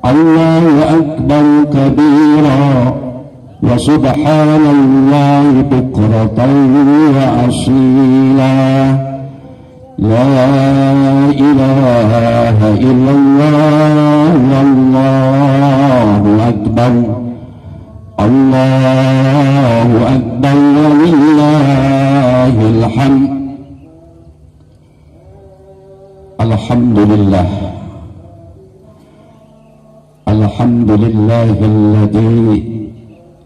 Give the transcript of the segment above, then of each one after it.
الله أكبر كبيرا وسبحان الله بكرة وأصيلا لا إله إلا الله والله أكبر الله أكبر ولله الحمد. Alhamdulillah, alhamdulillahilladzi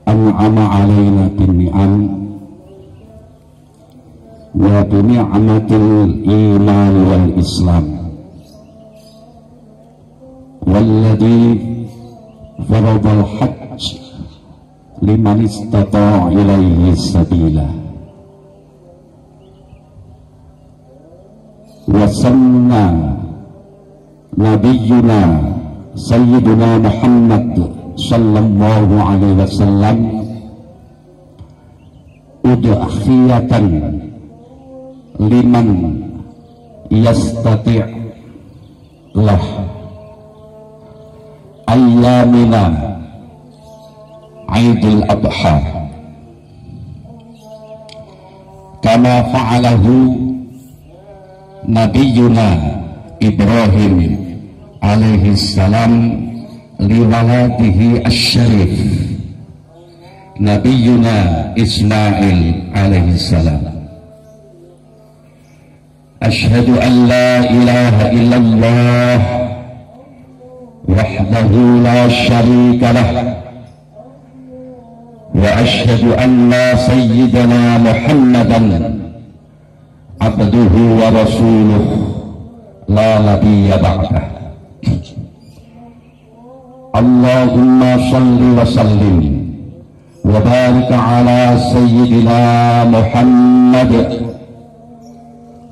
an'ama 'alaina bin-ni'am wa bi ni'matil iman wal islam walladzi faradal hajj liman istata'a ilaihi sabila wa sanna nabiyyuna sayyiduna Muhammad sallallahu alaihi wasallam udkhiyatan liman yastati' lah ayyamina Aidil Adha kama fa'alahu Nabiyyuna Ibrahim alaihi salam liwaladihi asy-syarif Nabiyyuna Ismail alaihi salam. Asyhadu an la ilaha illallah wahdahu la syarika lah wa asyhadu anna sayyidana Muhammadan abduhu wa rasuluh la nabiyya ba'dah. Allahumma salli wa sallim wa barik ala sayyidina Muhammad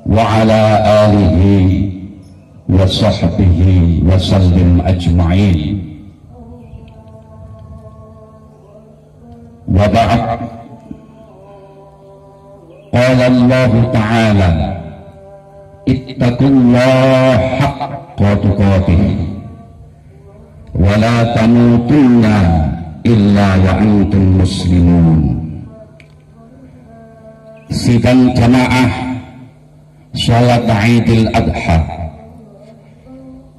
wa ala alihi wa sahbihi wa sallim ajma'in. Wa ba'd. Qala Allah Ta'ala ittaqullaha haqqa tuqatih wa la tamutunna illa wa antum muslimun. Sidang jamaah salat Idul Adha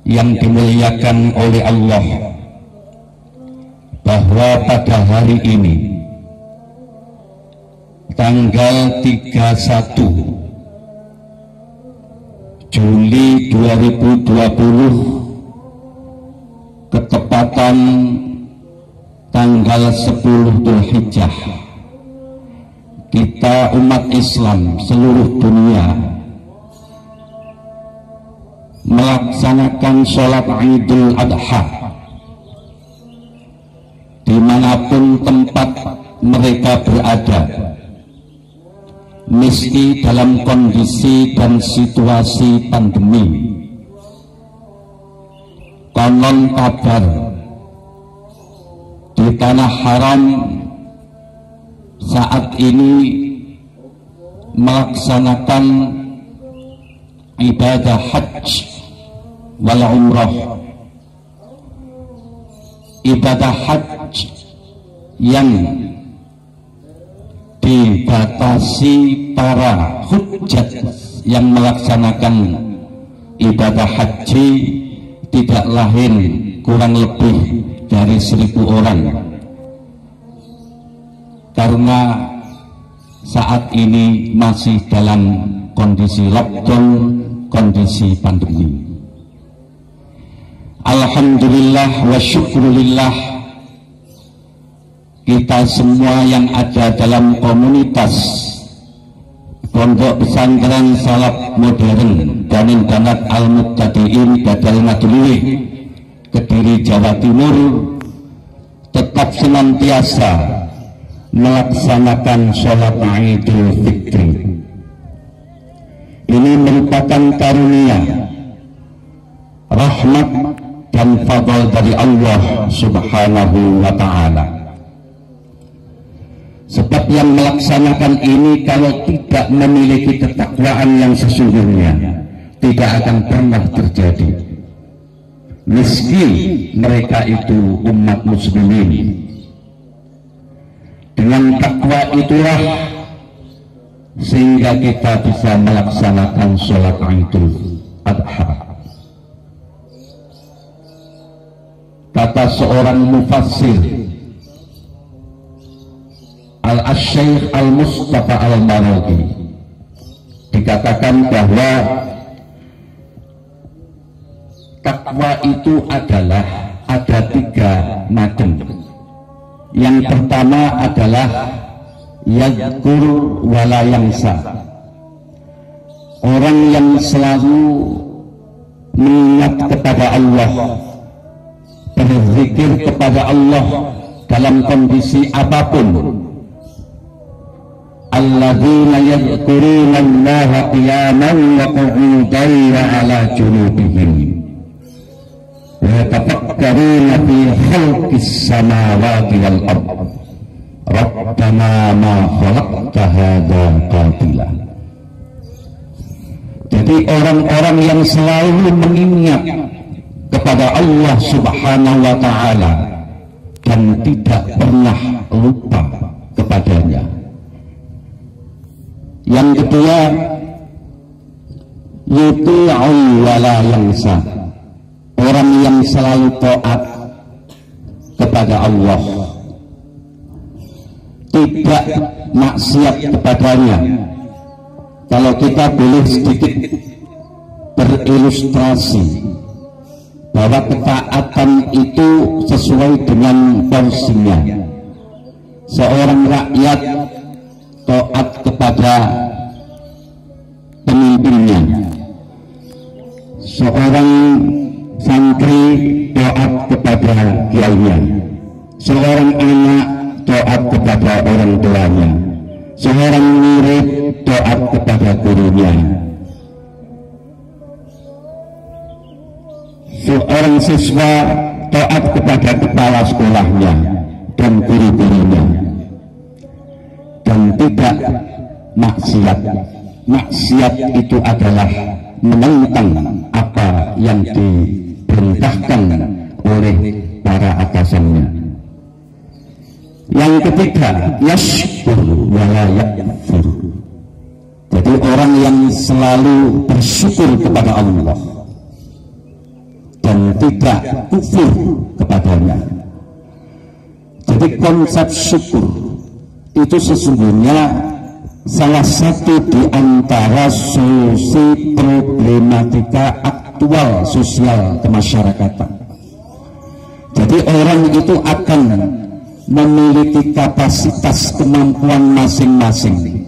yang dimuliakan oleh Allah, bahwa pada hari ini tanggal 31 Juli 2020 ketepatan tanggal 10 Dzulhijjah, kita umat Islam seluruh dunia melaksanakan sholat Idul Adha dimanapun tempat mereka berada, meski dalam kondisi dan situasi pandemi. Konon kabar di tanah haram saat ini melaksanakan ibadah haji wal umrah. Ibadah haji yang dibatasi para hujjat yang melaksanakan ibadah haji tidak lain kurang lebih dari 1.000 orang, karena saat ini masih dalam kondisi lockdown, kondisi pandemi. Alhamdulillah wa syukrulillah, kita semua yang ada dalam komunitas Pondok Pesantren Salaf Modern Danin Banat Al-Muqtadiin Badal Madluwi, Kediri, Jawa Timur, tetap senantiasa melaksanakan sholat Idul Fitri. Ini merupakan karunia, rahmat dan fadl dari Allah Subhanahu wa Ta'ala. Sebab yang melaksanakan ini kalau tidak memiliki ketakwaan yang sesungguhnya, tidak akan pernah terjadi. miskin, mereka itu umat muslimin. Dengan takwa itulah sehingga kita bisa melaksanakan sholat Idul Adha. Kata seorang mufassir Al-Syaikh Al-Mustafa Al-Maraghi, dikatakan bahwa takwa itu adalah ada 3 macam. Yang pertama adalah yadkur wala yangsa, orang yang selalu mengingat kepada Allah, berzikir kepada Allah dalam kondisi apapun. Alladzina yadhkuruna Allaha qiyaman wa qu'udan wa 'ala junubihim wa yatafakkaruna fi khalqis samawati wal ardh rabbana ma khalaqta hadza batila. Jadi orang-orang yang selalu mengingat kepada Allah Subhanahu wa ta'ala dan tidak pernah lupa kepadanya. Yang kedua, yuti'u wala yangsa, orang yang selalu taat kepada Allah, tidak maksiat kepadanya. Kalau kita boleh sedikit berilustrasi bahwa ketaatan itu sesuai dengan porsinya. Seorang rakyat taat kepada pemimpinnya, seorang santri taat kepada kiainya, seorang anak taat kepada orang tuanya, seorang murid taat kepada gurunya, seorang siswa taat kepada kepala sekolahnya dan guru-gurunya, dan tidak maksiat. Maksiat itu adalah menentang apa yang diperintahkan oleh para atasannya. Yang ketiga, yashkur wala yakfur, jadi orang yang selalu bersyukur kepada Allah dan tidak kufur kepadanya. Jadi konsep syukur itu sesungguhnya salah satu di antara solusi problematika aktual sosial kemasyarakatan. Jadi orang itu akan memiliki kapasitas kemampuan masing-masing,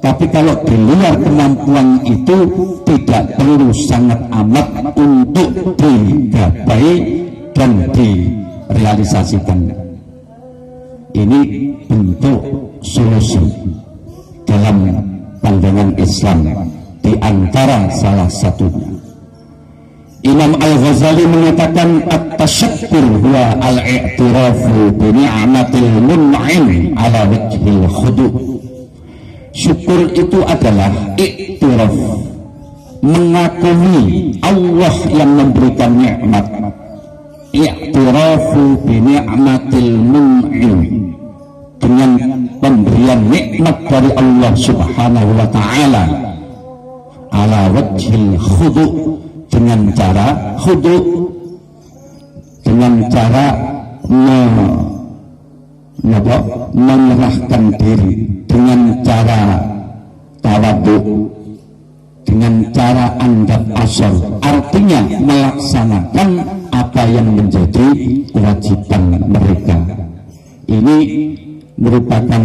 tapi kalau di luar kemampuan itu tidak perlu sangat amat untuk digapai dan direalisasikan. Ini bentuk solusi dalam pandangan Islam, di antara salah satunya. Imam Al-Ghazali mengatakan at-tasyakkur huwa al-i'tirafu bi ni'matil mun'im ala wajhil khudu'. Syukur itu adalah i'tiraf, mengakui Allah yang memberikan nikmat. I'tirafu bi ni'matil mun'im, dengan pemberian nikmat dari Allah Subhanahu wa ta'ala, ala wajhil khudu', dengan cara khudu', dengan cara menyerahkan diri, dengan cara tawadhu, dengan cara anggap asal, artinya melaksanakan apa yang menjadi kewajiban mereka. Ini merupakan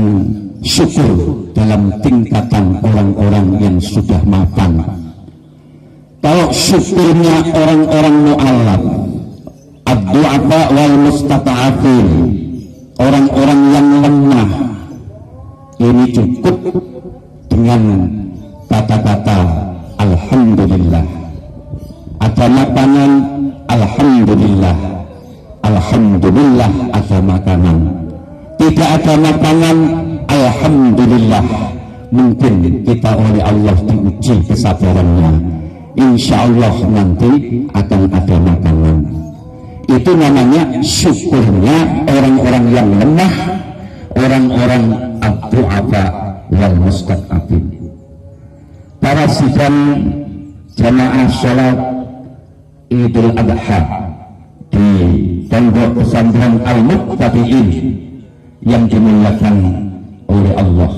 syukur dalam tingkatan orang-orang yang sudah matang. Kalau syukurnya orang-orang mu'allaf, ad-du'afa wal mustata'afin, orang-orang yang lemah, ini cukup dengan kata-kata alhamdulillah. Ada makanan, alhamdulillah. Alhamdulillah ada makanan. Tidak ada makanan, alhamdulillah. Mungkin kita oleh Allah diuji kesabarannya. Insya Allah nanti akan ada makanan. Itu namanya syukurnya orang-orang yang lemah, orang-orang ad-du'afa wal mustad'afin. Para sidang jamaah sholat Idul Adha di pondok pesantren Al-Muqtadiin yang dimuliakan oleh Allah.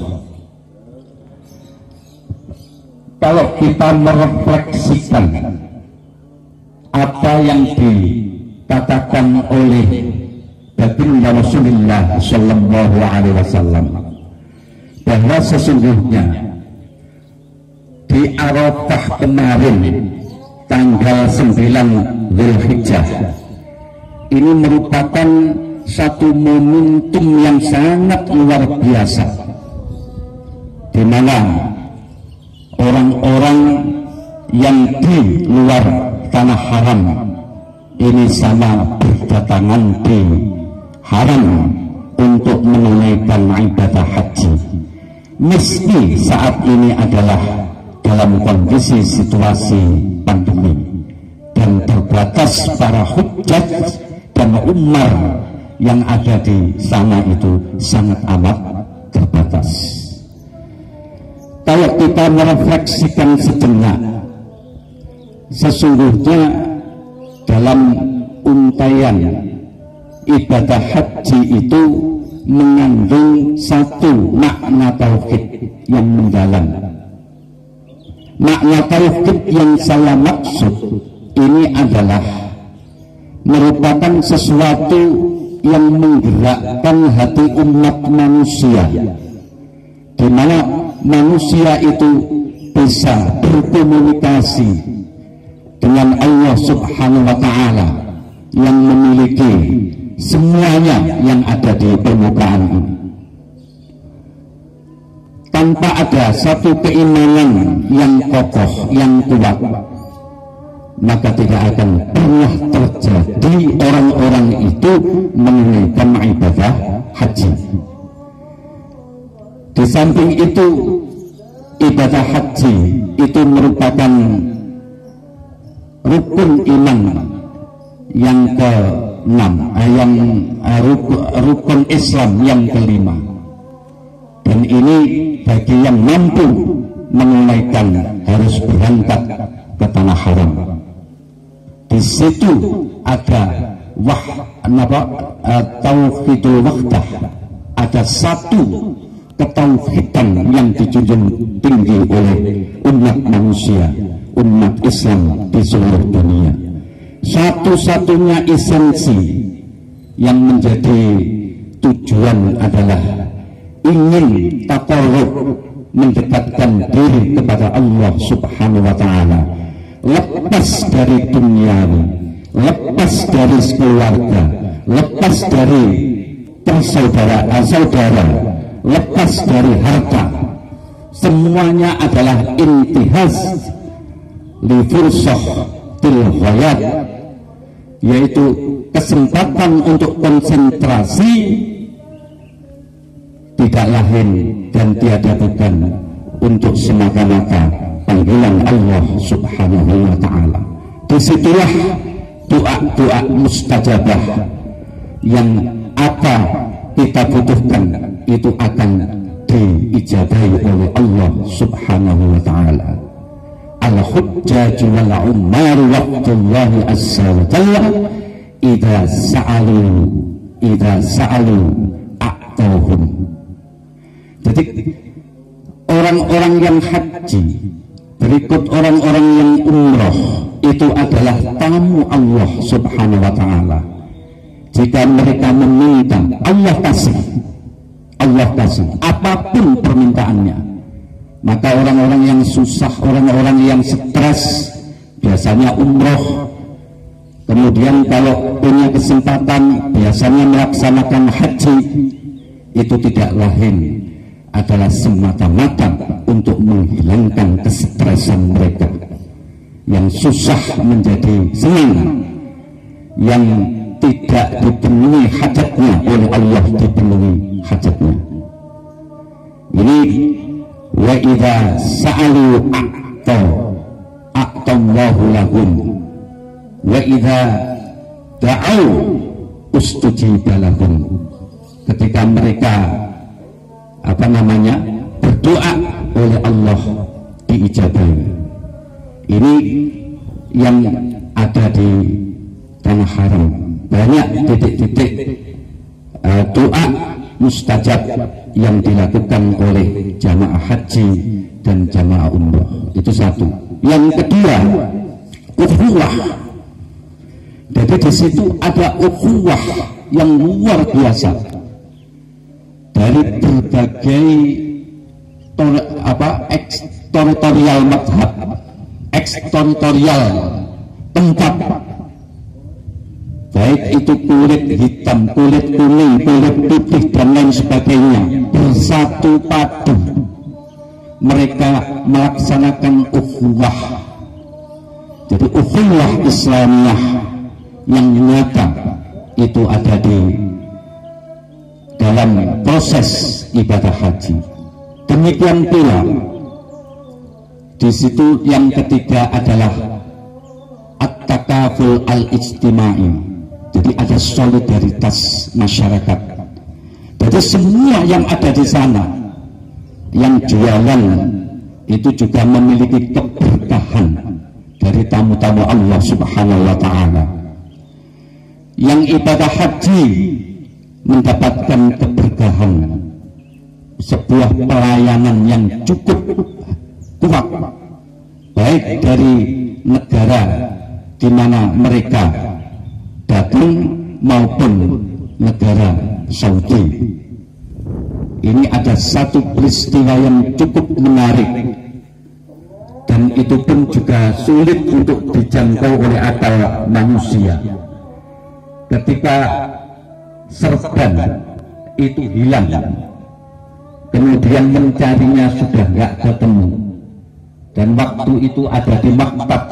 Kalau kita merefleksikan apa yang dikatakan oleh baginda Rasulullah Shallallahu Alaihi Wasallam, bahwa sesungguhnya di Arafah kemarin tanggal 9 Dzulhijjah ini merupakan satu momentum yang sangat luar biasa, di mana orang-orang yang di luar tanah haram ini sama berdatangan di haram untuk menunaikan ibadah haji, meski saat ini adalah dalam kondisi situasi pandemi dan terbatas para hujjaj dan umar yang ada di sana itu sangat amat terbatas. Kalau kita merefleksikan sejenak, sesungguhnya dalam untaian ibadah haji itu mengandung satu makna tauhid yang mendalam. Makna tauhid yang saya maksud ini adalah merupakan sesuatu yang menggerakkan hati umat manusia, di mana manusia itu bisa berkomunikasi dengan Allah Subhanahu wa Ta'ala yang memiliki semuanya yang ada di permukaan ini. Tanpa ada satu keimanan yang kokoh, yang kuat, maka tidak akan pernah terjadi orang-orang itu menunaikan ibadah haji. Di samping itu, ibadah haji itu merupakan rukun iman yang ke-6, rukun Islam yang ke-5. Dan ini bagi yang mampu menunaikan harus berangkat ke tanah haram. Di situ ada tauhidul wahdah, ada satu ketauhidan yang dijunjung tinggi oleh umat manusia, umat Islam di seluruh dunia. Satu-satunya esensi yang menjadi tujuan adalah ingin taqarrub, mendekatkan diri kepada Allah Subhanahu wa Ta'ala, lepas dari duniawi, lepas dari keluarga, lepas dari saudara, lepas dari harta. Semuanya adalah intihaz li fursah til ghayat, yaitu kesempatan untuk konsentrasi, tidak lain dan tiada bukan untuk semata-mata panggilan Allah Subhanahu wa Ta'ala. Disitulah doa-doa mustajabah yang apa kita butuhkan itu akan diijabahi oleh Allah Subhanahu wa Ta'ala. Al-hujjaj wal ummar waqtullahi azza wa jalla idza sa'alu a'tahum. Jadi orang-orang yang haji berikut orang-orang yang umroh itu adalah tamu Allah Subhanahu wa Ta'ala. Jika mereka meminta, Allah kasih apapun permintaannya. Maka orang-orang yang susah, orang-orang yang stres, biasanya umroh, kemudian kalau punya kesempatan biasanya melaksanakan haji, itu tidak lain adalah semata-mata untuk menghilangkan kestresan mereka. Yang susah menjadi senang, yang tidak dipenuhi hajatnya oleh Allah dipenuhi hajatnya. Ini wa idza sa'alu a'tallahu lahum wa idza da'au ustujiba lahum, ketika mereka berdoa oleh Allah diijabahi. Ini yang ada di tanah haram, banyak titik-titik doa mustajab yang dilakukan oleh jamaah haji dan jamaah umroh. Itu satu. Yang kedua, ukhuwah. Jadi di situ ada ukhuwah yang luar biasa dari berbagai eksteritorial madhab, eksteritorial tempat, baik itu kulit hitam, kulit kuning, kulit putih dan lain sebagainya, bersatu padu mereka melaksanakan ukhuwah. Jadi ukhuwah Islamiyah yang nyata itu ada di dalam proses ibadah haji. Demikian pula di situ yang ketiga adalah at-takaful al-ijtimai. Jadi ada solidaritas masyarakat. Jadi semua yang ada di sana, yang jualan itu juga memiliki keberkahan dari tamu-tamu Allah Subhanahu wa Ta'ala. Yang ibadah haji mendapatkan keberkahan, sebuah pelayanan yang cukup kuat, baik dari negara di mana mereka datang maupun negara Saudi. Ini ada satu peristiwa yang cukup menarik, dan itu pun juga sulit untuk dijangkau oleh akal manusia. Ketika serban itu hilang, kemudian mencarinya sudah nggak ketemu, dan waktu itu ada di maktab.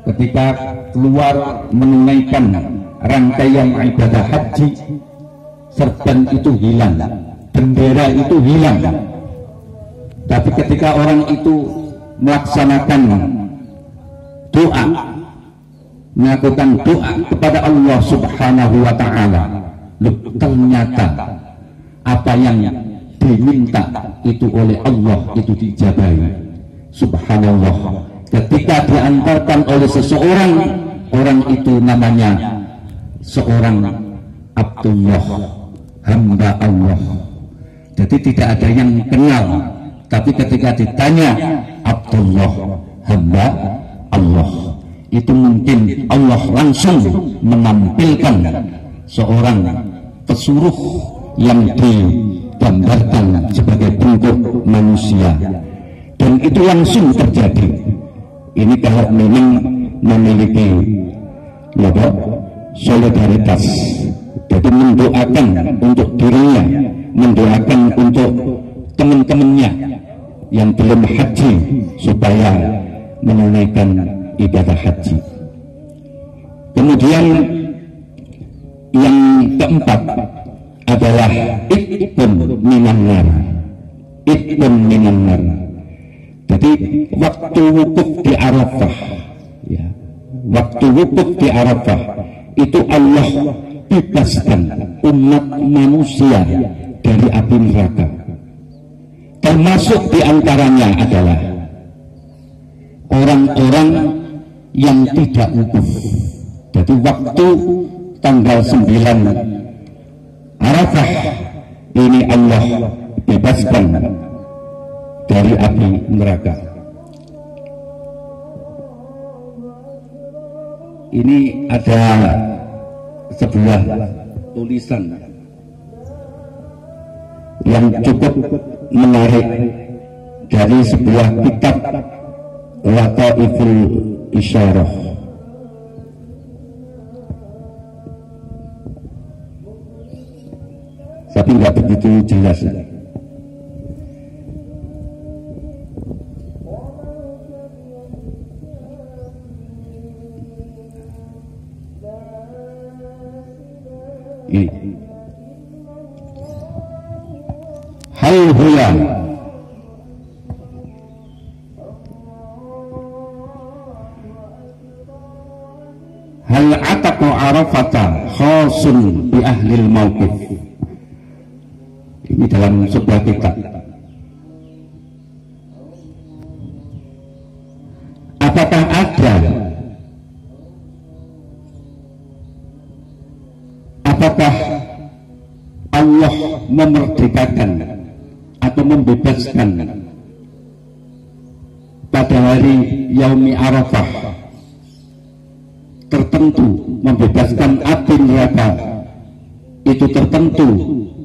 Ketika keluar menunaikan rangkaian ibadah haji, serban itu hilang, bendera itu hilang. Tapi ketika orang itu melaksanakan doa, melakukan doa kepada Allah Subhanahu wa Ta'ala, ternyata apa yang diminta itu oleh Allah itu dijabahi. Subhanallah. Ketika diantarkan oleh seseorang, orang itu namanya seorang Abdullah, hamba Allah. Jadi tidak ada yang kenal, tapi ketika ditanya Abdullah, hamba Allah, itu mungkin Allah langsung menampilkan seorang pesuruh yang digambarkan sebagai bentuk manusia, dan itu langsung terjadi. Ini kalau memang memiliki solidaritas, jadi mendoakan untuk dirinya, mendoakan untuk teman-temannya yang belum haji supaya menunaikan ibadah haji. Kemudian yang keempat adalah itqun minan nar. Itqun minan nar. Jadi waktu wukuf di Arafah, ya, waktu wukuf di Arafah itu Allah bebaskan umat manusia dari api neraka. Termasuk diantaranya adalah orang-orang yang tidak wukuf. Jadi waktu tanggal 9 Arafah ini Allah bebaskan dari api neraka. Ini ada sebuah tulisan yang cukup menarik dari sebuah kitab Lataiful Isyarah. Tapi nggak begitu jelas. Hal huya hal waqtu Arafata khasun bi ahlil mauqif. Ini dalam sebuah kitab. Apakah Allah memerdekakan atau membebaskan pada hari Yaumi Arafah tertentu, membebaskan api neraka itu tertentu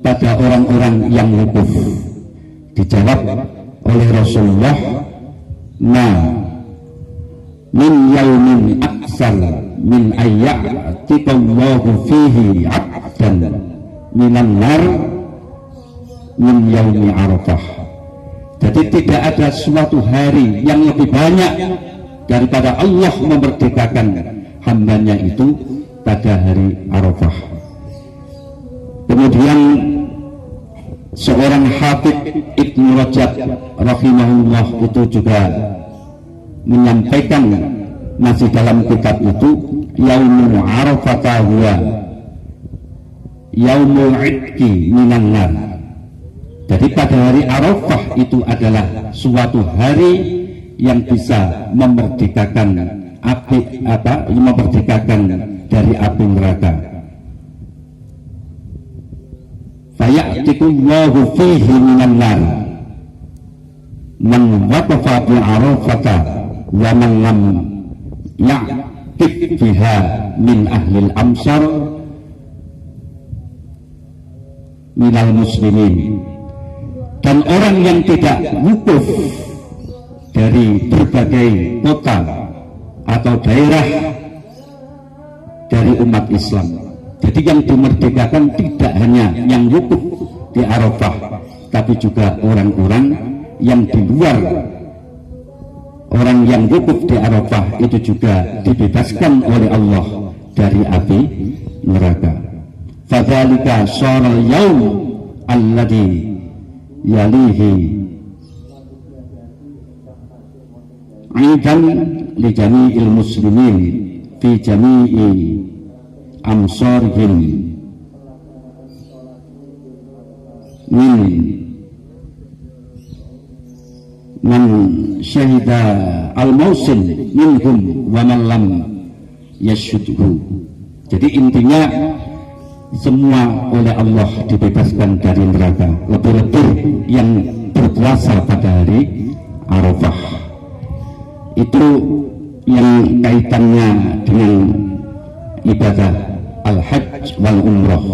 pada orang-orang yang wukuf? Dijawab oleh Rasulullah, min yaumin aksar min ayyatikallahu fihi abdan minan nar min yaumi Arafah. Jadi tidak ada suatu hari yang lebih banyak daripada Allah memerdekakan hambanya itu pada hari Arafah. Kemudian seorang Hafidz Ibnu Rajab rahimahullah itu juga menyampaikan masih dalam kitab itu, yaumul Arafah huwa yaumul idki minan nar. Jadi pada hari Arafah itu adalah suatu hari yang bisa memerdekakan memerdekakan dari api neraka. Fayatikullahu fihi minan nar man waqafa bi Arafata wa man lam ya'tif fiha min ahlil amsar minal muslimin. Dan orang yang tidak wukuf dari berbagai kota atau daerah dari umat Islam. Jadi yang dimerdekakan tidak hanya yang wukuf di Arafah, tapi juga orang-orang yang di luar. Orang yang wukuf di Arafah itu juga dibebaskan oleh Allah dari api neraka. Fadzalika syaral yaum alladhi yalihi aidan li jami'il muslimin fi jami'i amsarihim min man syahida al-mausim minhum wa man lam yashudhu. Jadi intinya semua oleh Allah dibebaskan dari neraka, lebih-lebih yang berpuasa pada hari Arafah. Itu yang kaitannya dengan ibadah al-hajj wal umrah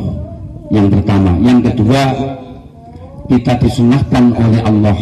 yang pertama. Yang kedua, kita disunahkan oleh Allah